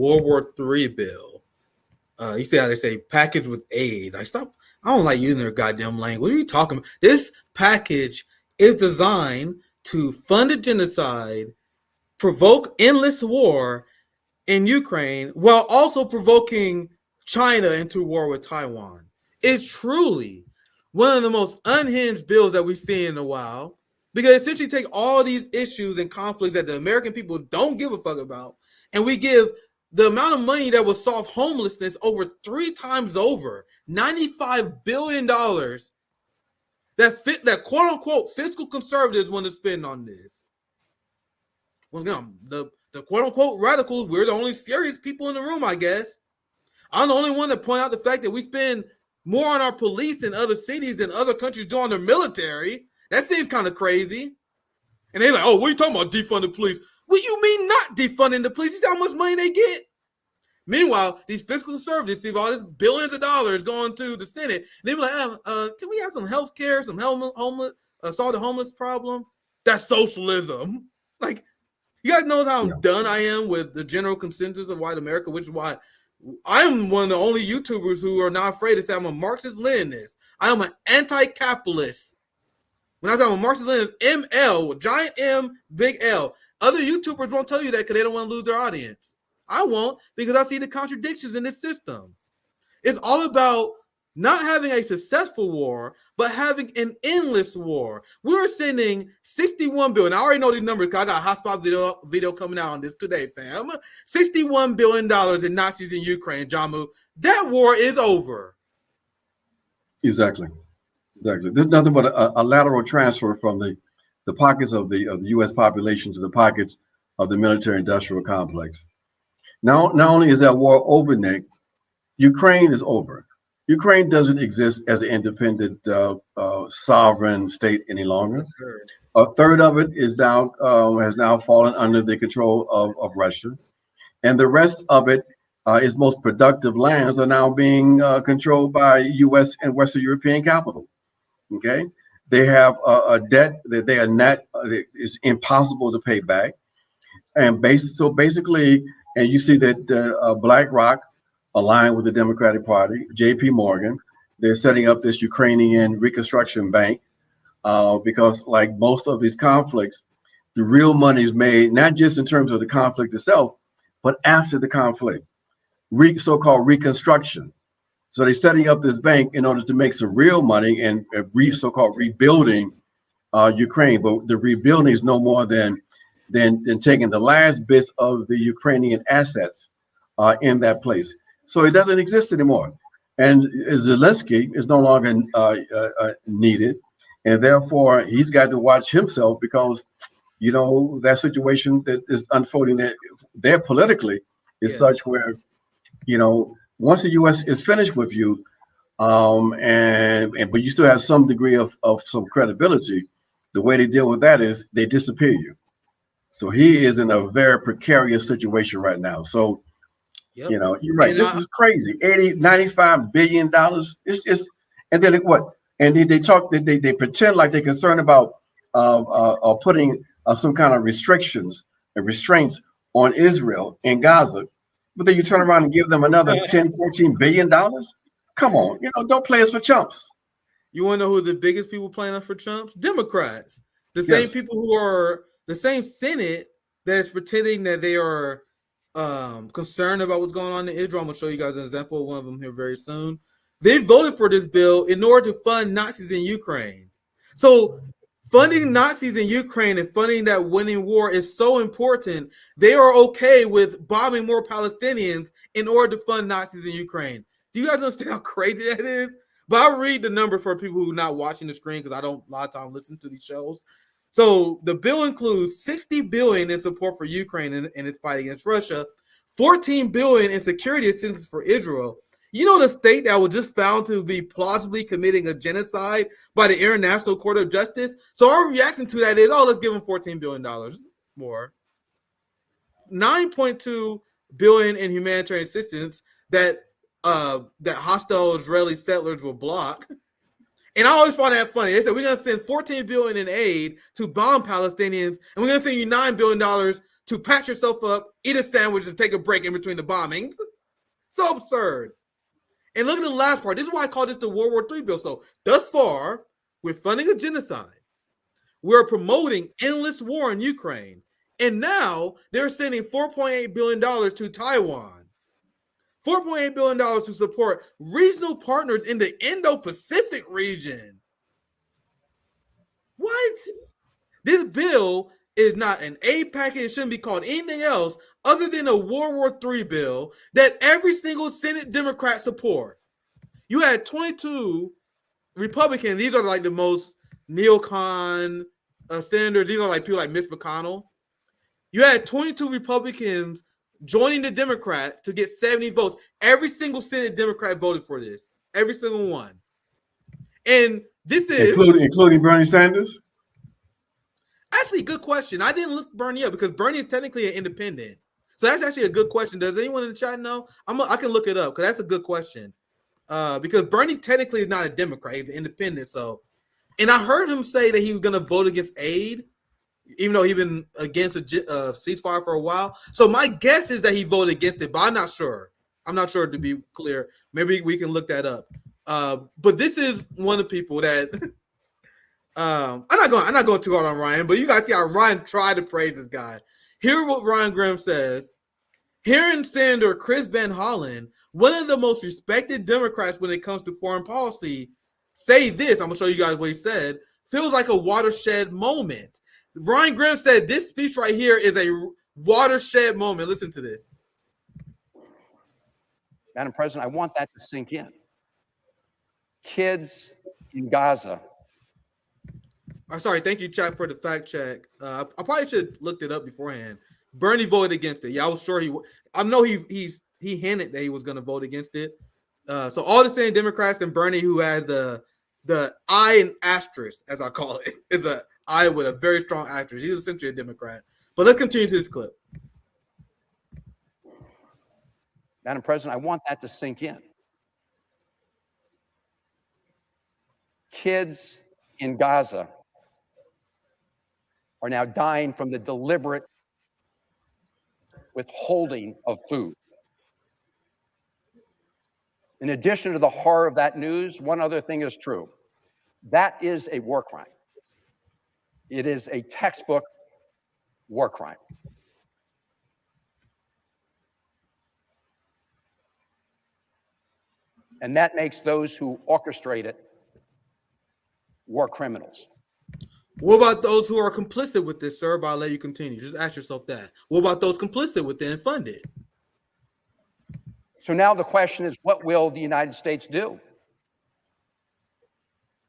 World War III bill. You see how they say package with aid. I don't like using their goddamn language. What are you talking about? This package is designed to fund a genocide, provoke endless war in Ukraine, while also provoking China into war with Taiwan. It's truly one of the most unhinged bills that we've seen in a while, because essentially take all these issues and conflicts that the American people don't give a fuck about, and we give the amount of money that will solve homelessness over 3 times over, $95 billion that quote unquote fiscal conservatives want to spend on this. Once again, the quote unquote radicals, we're the only serious people in the room, I guess. I'm the only one to point out the fact that we spend more on our police in other cities than other countries do on their military. That seems kind of crazy. And they're like, oh, what are you talking about, defunding police? What you mean not defunding the police? You see how much money they get? Meanwhile, these fiscal conservatives see all this billions of dollars going to the Senate. They be like, can we have some health care, some solve the homeless problem? That's socialism. Like, you guys know how done I am with the general consensus of white America, which is why I'm one of the only YouTubers who are not afraid to say I'm a Marxist-Leninist. I am an anti-capitalist. When I say I'm a Marxist-Leninist, ML, giant M, big L. Other YouTubers won't tell you that because they don't want to lose their audience. I won't, because I see the contradictions in this system. It's all about not having a successful war, but having an endless war. We're sending $61 billion. I already know these numbers because I got a hotspot video coming out on this today, fam. $61 billion in Nazis in Ukraine, Ajamu. That war is over. Exactly. This is nothing but a lateral transfer from the pockets of the U.S. population to the pockets of the military-industrial complex. Now, not only is that war over, Nick, Ukraine is over. Ukraine doesn't exist as an independent sovereign state any longer. Yes, a third of it is now has now fallen under the control of Russia, and the rest of it, its most productive lands, are now being controlled by U.S. and Western European capital. Okay, they have a debt that they are net is impossible to pay back, and basically. And you see that BlackRock, aligned with the Democratic Party, J.P. Morgan, they're setting up this Ukrainian reconstruction bank because, like most of these conflicts, the real money is made not just in terms of the conflict itself, but after the conflict, so-called reconstruction. So they're setting up this bank in order to make some real money and so-called rebuilding Ukraine. But the rebuilding is no more than taking the last bits of the Ukrainian assets in that place. So it doesn't exist anymore. And Zelensky is no longer needed. And therefore, he's got to watch himself because, you know, that situation that is unfolding there politically is such where, you know, once the U.S. is finished with you, but you still have some degree of some credibility, the way they deal with that is they disappear you. So he is in a very precarious situation right now. So, you know, you're right. This is crazy. $95 billion. It's and then what? And they pretend like they're concerned about putting some kind of restrictions and restraints on Israel and Gaza. But then you turn around and give them another $10-14 billion. Come on, you know, don't play us for chumps. You want to know who the biggest people playing us for chumps? Democrats. The same people who are the same Senate that's pretending that they are concerned about what's going on in Israel. I'm going to show you guys an example of one of them here very soon. They voted for this bill in order to fund Nazis in Ukraine. So funding Nazis in Ukraine and funding that winning war is so important. They are okay with bombing more Palestinians in order to fund Nazis in Ukraine. Do you guys understand how crazy that is? But I'll read the number for people who are not watching the screen because I don't a lot of time listen to these shows. So the bill includes $60 billion in support for Ukraine in its fight against Russia, $14 billion in security assistance for Israel. You know, the state that was just found to be plausibly committing a genocide by the International Court of Justice. So our reaction to that is, oh, let's give them $14 billion more. $9.2 billion in humanitarian assistance that hostile Israeli settlers will block. And I always find that funny. They said, we're going to send $14 billion in aid to bomb Palestinians, and we're going to send you $9 billion to patch yourself up, eat a sandwich, and take a break in between the bombings. So absurd. And look at the last part. This is why I call this the World War III bill. So thus far, we're funding a genocide. We're promoting endless war in Ukraine. And now they're sending $4.8 billion to Taiwan. $4.8 billion to support regional partners in the Indo-Pacific region. What? This bill is not an aid package. It shouldn't be called anything else other than a World War III bill that every single Senate Democrat support. You had 22 Republicans. These are like the most neocon senators. These are like people like Mitch McConnell. You had 22 Republicans joining the Democrats to get 70 votes. Every single Senate Democrat voted for this. Every single one. And this is including Bernie Sanders. Actually, good question. I didn't look Bernie up because Bernie is technically an independent. So that's actually a good question. Does anyone in the chat know? I can look it up because that's a good question. Because Bernie technically is not a Democrat; he's an independent. So, and I heard him say that he was going to vote against aid, even though he's been against a ceasefire for a while. So my guess is that he voted against it, but I'm not sure. I'm not sure, to be clear. Maybe we can look that up. But this is one of the people that I'm not going too hard on Ryan, but you guys see how Ryan tried to praise this guy. Hear what Ryan Graham says. Hearing Senator Chris Van Hollen, one of the most respected Democrats when it comes to foreign policy, say this, I'm going to show you guys what he said, feels like a watershed moment. Ryan Graham said this speech right here is a watershed moment. Listen to this. Madam President, I want that to sink in. Kids in Gaza. Sorry, thank you, chat, for the fact check. I probably should have looked it up beforehand. Bernie voted against it. Yeah, I was sure I know he hinted that he was going to vote against it. So all the same Democrats and Bernie, who has the I and asterisk, as I call it, is a I with a very strong asterisk. He's essentially a Democrat. But let's continue to this clip. Madam President, I want that to sink in. Kids in Gaza are now dying from the deliberate withholding of food. In addition to the horror of that news, one other thing is true. That is a war crime. It is a textbook war crime. And that makes those who orchestrate it war criminals. What about those who are complicit with this, sir? But I'll let you continue. Just ask yourself that. What about those complicit with it and fund it? So now the question is, what will the United States do?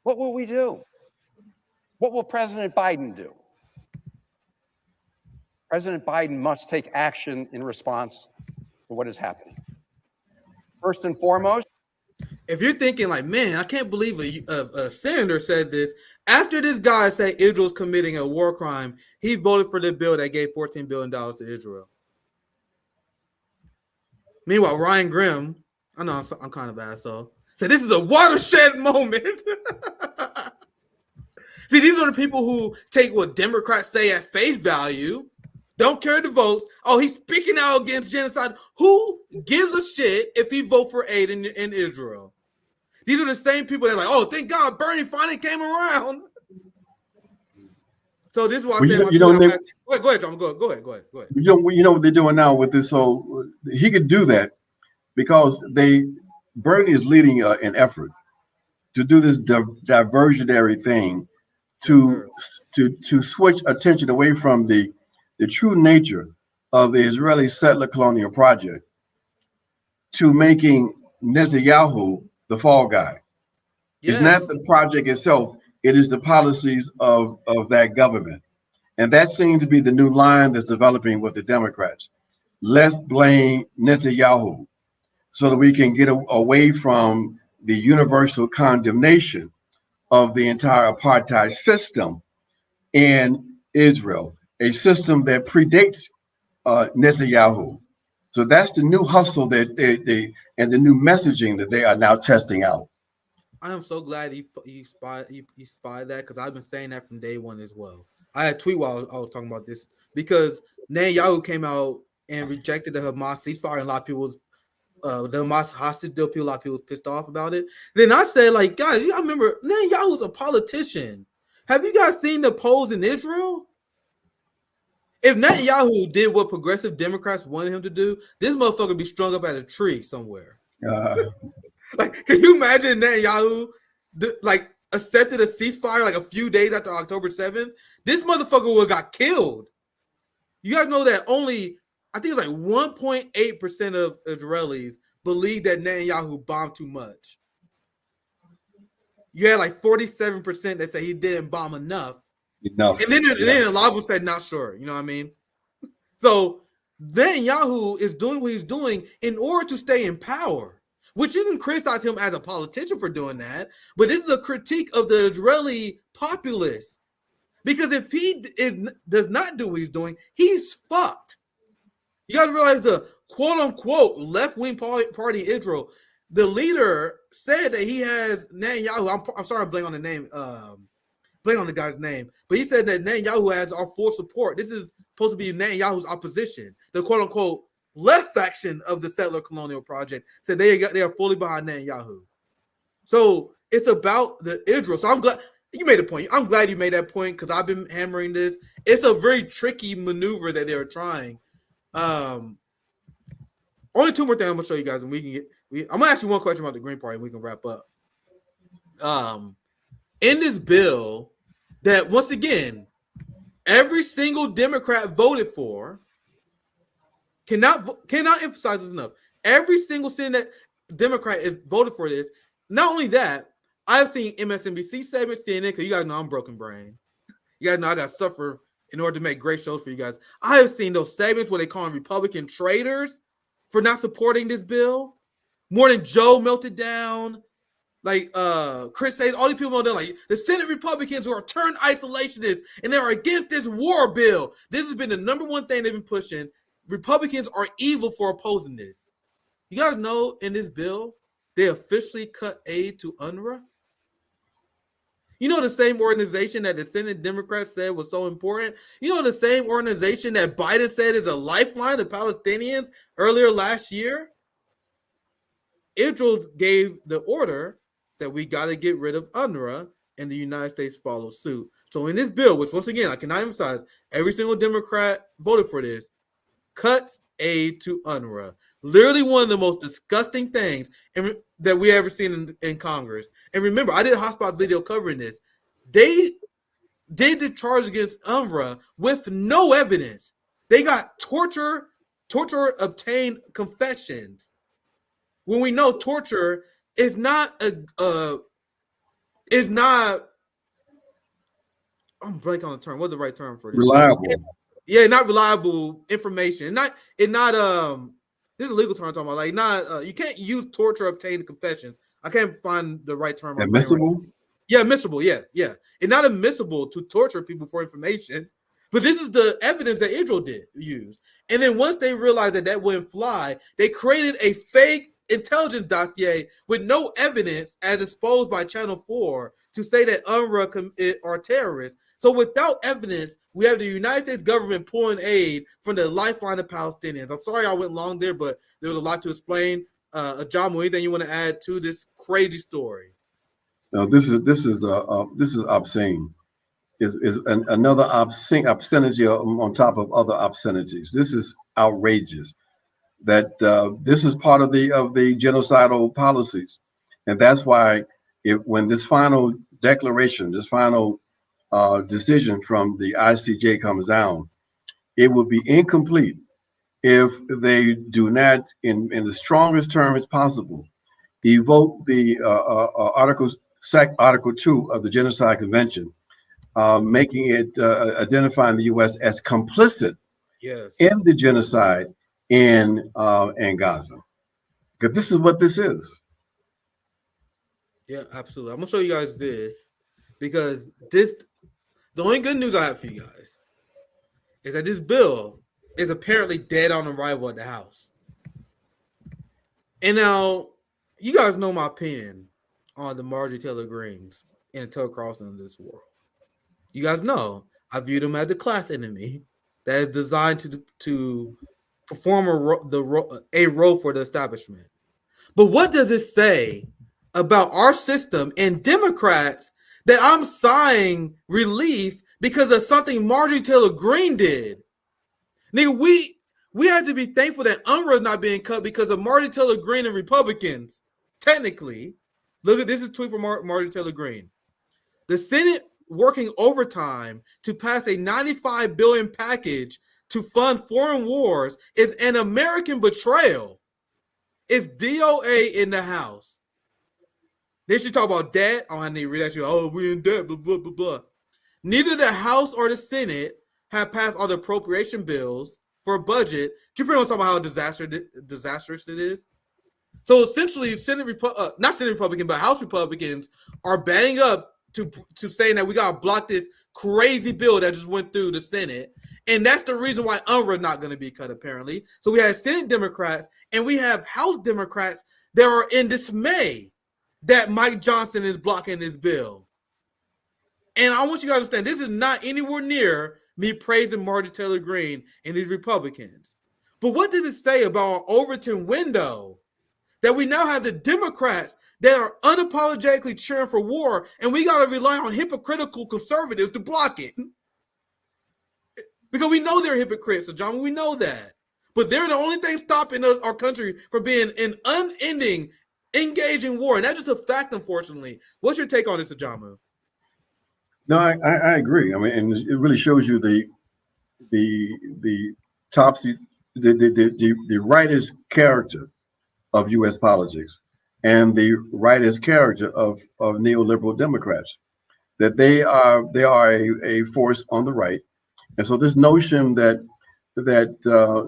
What will we do? What will President Biden do? President Biden must take action in response to what is happening. First and foremost, if you're thinking like, man, I can't believe a senator said this. After this guy said Israel's committing a war crime, he voted for the bill that gave $14 billion to Israel. Meanwhile, Ryan Grimm, I know I'm kind of asshole, said this is a watershed moment. See, these are the people who take what Democrats say at face value, don't carry the votes. Oh, he's speaking out against genocide. Who gives a shit if he vote for aid in Israel? These are the same people that are like, oh, thank God Bernie finally came around. So this is why I say, go ahead, John. Go ahead. You know what they're doing now with this. So he could do that because Bernie is leading an effort to do this diversionary thing to switch attention away from the true nature of the Israeli settler colonial project to making Netanyahu the fall guy. Yes. It's not the project itself, it is the policies of that government. And that seems to be the new line that's developing with the Democrats. Let's blame Netanyahu so that we can get away from the universal condemnation of the entire apartheid system in Israel, a system that predates Netanyahu. So that's the new hustle that they and the new messaging that they are now testing out. I am so glad he spied that, because I've been saying that from day one as well. I had a tweet while I was talking about this, because Netanyahu came out and rejected the Hamas ceasefire, and a lot of people was the Hamas hostage deal. A lot of people was pissed off about it. Then I said, like, guys, you gotta remember Netanyahu's a politician. Have you guys seen the polls in Israel? If Netanyahu did what progressive Democrats wanted him to do, this motherfucker would be strung up at a tree somewhere. Like, can you imagine Netanyahu accepted a ceasefire like a few days after October 7th? This motherfucker would have got killed. You guys know that only, I think it's like 1.8% of Israelis believe that Netanyahu bombed too much. You had like 47% that say he didn't bomb enough. And then a lot of them said not sure. You know what I mean? So Netanyahu is doing what he's doing in order to stay in power, which you can criticize him as a politician for doing that. But this is a critique of the Israeli populace. Because if he does not do what he's doing, he's fucked. You got to realize the quote-unquote left-wing party Israel, the leader said that he has Netanyahu. I'm sorry I'm blanking on the name. Blanking on the guy's name. But he said that Netanyahu has our full support. This is supposed to be Netanyahu's opposition. The quote-unquote left faction of the settler colonial project said they are fully behind Netanyahu. So it's about the Israel. So I'm glad you made a point. I'm glad you made that point because I've been hammering this. It's a very tricky maneuver that they're trying. Only two more things I'm gonna show you guys, and I'm gonna ask you one question about the Green Party, and we can wrap up. In this bill, that once again, every single Democrat voted for. Cannot emphasize this enough. Every single Senate Democrat is voted for this. Not only that, I've seen MSNBC segments, CNN, because you guys know I'm broken brain. You guys know I got to suffer in order to make great shows for you guys. I have seen those segments where they call them Republican traitors for not supporting this bill. Morning Joe melted down. Like Chris says, all these people know that like the Senate Republicans who are turned isolationists and they are against this war bill. This has been the number one thing they've been pushing. Republicans are evil for opposing this. You guys know in this bill, they officially cut aid to UNRWA. You know the same organization that the Senate Democrats said was so important? You know the same organization that Biden said is a lifeline to Palestinians earlier last year? Israel gave the order that we got to get rid of UNRWA, and the United States followed suit. So in this bill, which once again, I cannot emphasize, every single Democrat voted for this, cuts aid to UNRWA. Literally one of the most disgusting things that we ever seen in Congress. And remember, I did a hotspot video covering this. They did the charge against UNRWA with no evidence. They got torture obtained confessions. When we know torture is not I'm blanking on the term. What's the right term for this? Reliable. Yeah, not reliable information. Not this is a legal term I'm talking about. Like not you can't use torture obtained confessions. I can't find the right term. Admissible? Yeah, admissible. Yeah. It's not admissible to torture people for information. But this is the evidence that Israel did use. And then once they realized that wouldn't fly, they created a fake intelligence dossier with no evidence as exposed by Channel 4 to say that UNRWA are terrorists. So without evidence, we have the United States government pulling aid from the lifeline of Palestinians. I'm sorry I went long there, but there was a lot to explain. Ajamu, anything you want to add to this crazy story? No, this is obscene. Is another obscenity on top of other obscenities. This is outrageous. That this is part of the genocidal policies, and that's why when this final declaration, this final decision from the ICJ comes down, it will be incomplete if they do not, in the strongest terms possible, evoke the Article 2 of the Genocide Convention, making it identifying the U.S. as complicit in the genocide in Gaza. Because this is what this is. Yeah, absolutely. I'm gonna show you guys this because the only good news I have for you guys is that this bill is apparently dead on arrival at the House. And now you guys know my opinion on the Marjorie Taylor Greens and Tucker Carlson in this world. You guys know I view them as a class enemy. that is designed to perform a role for the establishment. But what does it say about our system and Democrats that I'm sighing relief because of something Marjorie Taylor Greene did? Nigga, we have to be thankful that UNRWA is not being cut because of Marjorie Taylor Greene and Republicans. Technically, look at this is a tweet from Marjorie Taylor Greene. The Senate working overtime to pass a $95 billion package to fund foreign wars is an American betrayal. It's DOA in the House. They should talk about debt. Oh, I need to read that. Oh, we're in debt, blah, blah, blah, blah. Neither the House or the Senate have passed all the appropriation bills for a budget. You pretty much talk about how disastrous it is. So essentially, not Senate Republicans, but House Republicans are batting up to saying that we got to block this crazy bill that just went through the Senate. And that's the reason why UNRWA is not going to be cut, apparently. So we have Senate Democrats and we have House Democrats that are in dismay that Mike Johnson is blocking this bill. And I want you to understand, this is not anywhere near me praising Marjorie Taylor Greene and these Republicans. But what does it say about our Overton window? That we now have the Democrats that are unapologetically cheering for war, and we got to rely on hypocritical conservatives to block it. Because we know they're hypocrites, so John, we know that. But they're the only thing stopping our country from being an unending, engaging war. And that's just a fact, unfortunately. What's your take on this, Ajamu? No, I agree. I mean, and it really shows you the rightist character of U.S. politics and the rightist character of neoliberal Democrats, that they are a force on the right. And so this notion that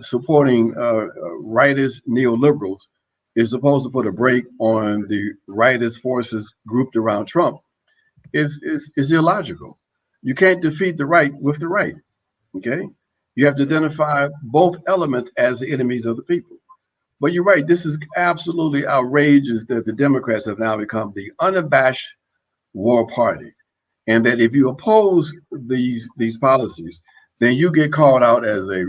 supporting rightist neoliberals is supposed to put a brake on the rightist forces grouped around Trump is illogical. You can't defeat the right with the right. Okay, you have to identify both elements as the enemies of the people. But you're right. This is absolutely outrageous that the Democrats have now become the unabashed war party, and that if you oppose these policies, then you get called out as a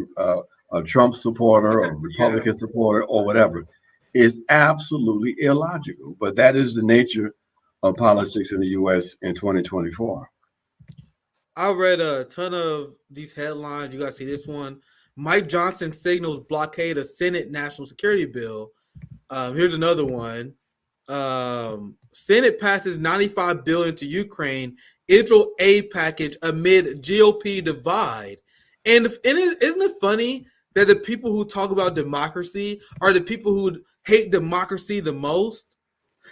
Trump supporter or Republican supporter or whatever. It's absolutely illogical. But that is the nature of politics in the U.S. in 2024. I read a ton of these headlines. You guys see this one. Mike Johnson signals blockade of Senate National Security Bill. Here's another one. Senate passes $95 billion to Ukraine Israel aid package amid GOP divide. And isn't it funny that the people who talk about democracy are the people who hate democracy the most?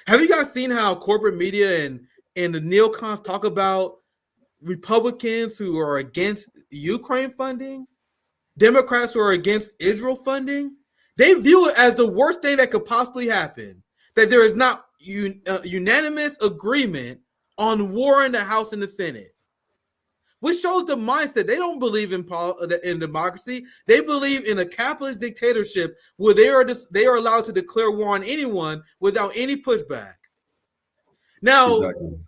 Have you guys seen how corporate media and the neocons talk about Republicans who are against Ukraine funding, Democrats who are against Israel funding? They view it as the worst thing that could possibly happen, that there is not unanimous agreement on war in the House and the Senate, which shows the mindset. They don't believe in democracy. They believe in a capitalist dictatorship where they are allowed to declare war on anyone without any pushback. Now, Exactly.